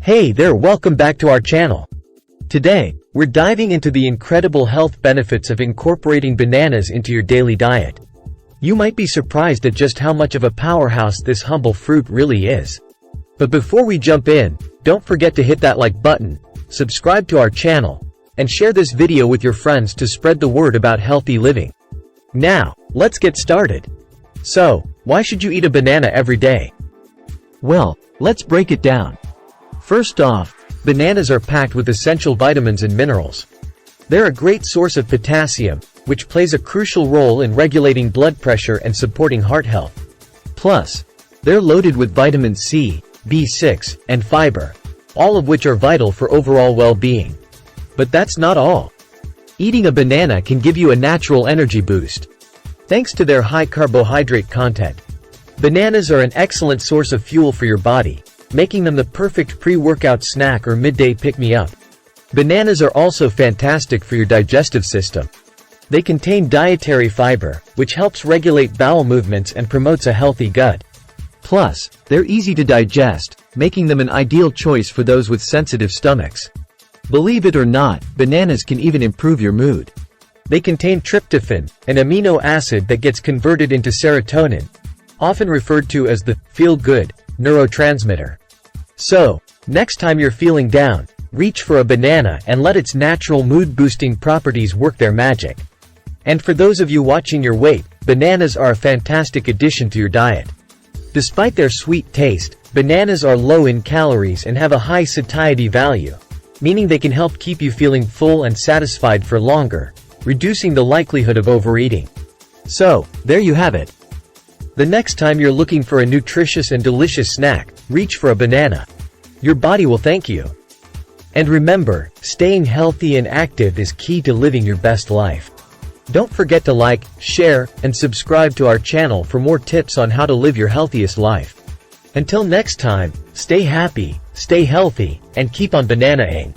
Hey there, welcome back to our channel. Today, we're diving into the incredible health benefits of incorporating bananas into your daily diet. You might be surprised at just how much of a powerhouse this humble fruit really is. But before we jump in, don't forget to hit that like button, subscribe to our channel, and share this video with your friends to spread the word about healthy living. Now, let's get started. So, why should you eat a banana every day? Well, let's break it down. First off, bananas are packed with essential vitamins and minerals. They're a great source of potassium, which plays a crucial role in regulating blood pressure and supporting heart health. Plus, they're loaded with vitamin C, B6, and fiber, all of which are vital for overall well-being. But that's not all. Eating a banana can give you a natural energy boost. Thanks to their high carbohydrate content, bananas are an excellent source of fuel for your body, making them the perfect pre-workout snack or midday pick-me-up. Bananas are also fantastic for your digestive system. They contain dietary fiber, which helps regulate bowel movements and promotes a healthy gut. Plus, they're easy to digest, making them an ideal choice for those with sensitive stomachs. Believe it or not, bananas can even improve your mood. They contain tryptophan, an amino acid that gets converted into serotonin, often referred to as the feel-good neurotransmitter. So, next time you're feeling down, reach for a banana and let its natural mood-boosting properties work their magic. And for those of you watching your weight, bananas are a fantastic addition to your diet. Despite their sweet taste, bananas are low in calories and have a high satiety value, meaning they can help keep you feeling full and satisfied for longer, reducing the likelihood of overeating. So, there you have it. The next time you're looking for a nutritious and delicious snack, reach for a banana. Your body will thank you. And remember, staying healthy and active is key to living your best life. Don't forget to like, share, and subscribe to our channel for more tips on how to live your healthiest life. Until next time, stay happy, stay healthy, and keep on banana-ing.